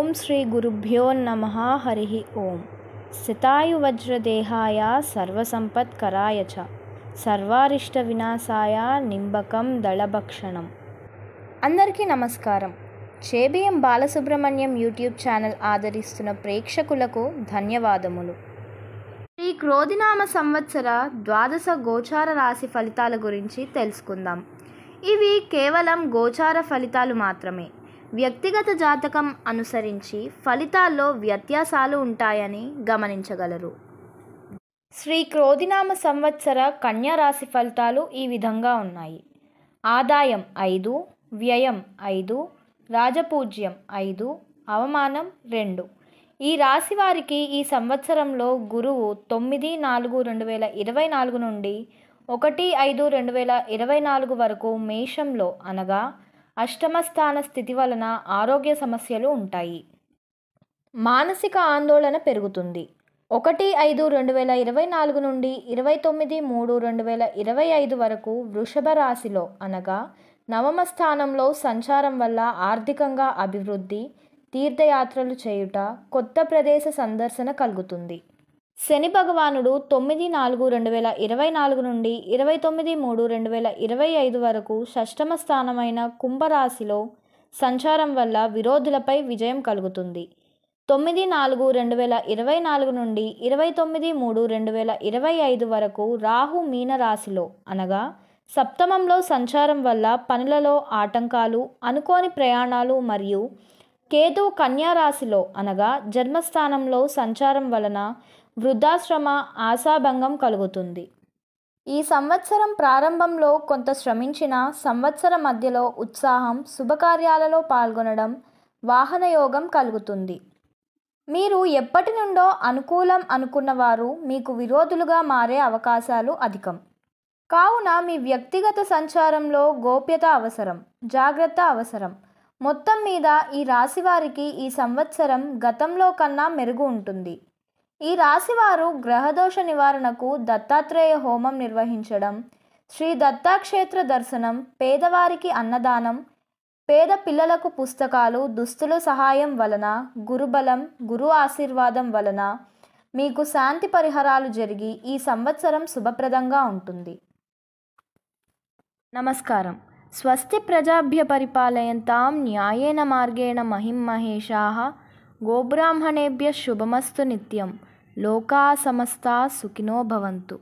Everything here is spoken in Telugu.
ఓం శ్రీ గురుభ్యో నమః హరి ఓం శతాయువజ్రదేహాయ సర్వసంపత్కరాయ చ సర్వారిష్ట వినాశాయ నింబకం దళభక్షణం. అందరికీ నమస్కారం. చేబిఎం బాలసుబ్రహ్మణ్యం యూట్యూబ్ ఛానల్ ఆదరిస్తున్న ప్రేక్షకులకు ధన్యవాదములు. శ్రీ క్రోధినామ సంవత్సర ద్వాదశ గోచార రాశి ఫలితాల గురించి తెలుసుకుందాం. ఇవి కేవలం గోచార ఫలితాలు మాత్రమే. వ్యక్తిగత జాతకం అనుసరించి ఫలితాల్లో వ్యత్యాసాలు ఉంటాయని గమనించగలరు. శ్రీ క్రోధినామ సంవత్సర కన్యా రాశి ఫలితాలు ఈ విధంగా ఉన్నాయి. ఆదాయం 5, వ్యయం 5, రాజపూజ్యం 5, అవమానం 2. ఈ రాశి వారికి ఈ సంవత్సరంలో గురువు 9/4/2024 నుండి 1/5/2024 వరకు మేషంలో అనగా అష్టమ స్థాన స్థితి వలన ఆరోగ్య సమస్యలు ఉంటాయి. మానసిక ఆందోళన పెరుగుతుంది. 1/5/2024 నుండి 29/3/2025 వరకు వృషభ రాశిలో అనగా నవమ స్థానంలో సంచారం వల్ల ఆర్థికంగా అభివృద్ధి, తీర్థయాత్రలు చేయుట, కొత్త ప్రదేశ సందర్శన కలుగుతుంది. శని భగవానుడు 9/4/2024 నుండి 29/3/2025 వరకు షష్టమ స్థానమైన కుంభరాశిలో సంచారం వల్ల విరోధులపై విజయం కలుగుతుంది. 9/4/2024 నుండి 29/3/2025 వరకు రాహు మీనరాశిలో అనగా సప్తమంలో సంచారం వల్ల పనులలో ఆటంకాలు, అనుకోని ప్రయాణాలు మరియు కేతు కన్యా రాశిలో అనగా జన్మస్థానంలో సంచారం వలన వృద్ధాశ్రమ, ఆశాభంగం కలుగుతుంది. ఈ సంవత్సరం ప్రారంభంలో కొంత శ్రమించిన సంవత్సర మధ్యలో ఉత్సాహం, శుభకార్యాలలో పాల్గొనడం, వాహన యోగం కలుగుతుంది. మీరు ఎప్పటి నుండో అనుకూలం అనుకున్న వారు మీకు విరోధులుగా మారే అవకాశాలు అధికం. కావున మీ వ్యక్తిగత సంచారంలో గోప్యత అవసరం, జాగ్రత్త అవసరం. మొత్తం మీద ఈ రాశి వారికి ఈ సంవత్సరం గతంలో కన్నా మెరుగు ఉంటుంది. ఈ రాశివారు గ్రహదోష నివారణకు దత్తాత్రేయ హోమం నిర్వహించడం, శ్రీ దత్తాక్షేత్ర దర్శనం, పేదవారికి అన్నదానం, పేద పిల్లలకు పుస్తకాలు, దుస్తుల సహాయం వలన, గురుబలం, గురు ఆశీర్వాదం వలన మీకు శాంతి పరిహారాలు జరిగి ఈ సంవత్సరం శుభప్రదంగా ఉంటుంది. నమస్కారం. స్వస్తి ప్రజాభ్య పరిపాలయంతాం న్యాయేన మార్గేణ మహిం మహేషాః గోబ్రాహ్మణేభ్యః శుభమస్తు నిత్యం. లోకా సమస్తా సుఖినో భవంతు.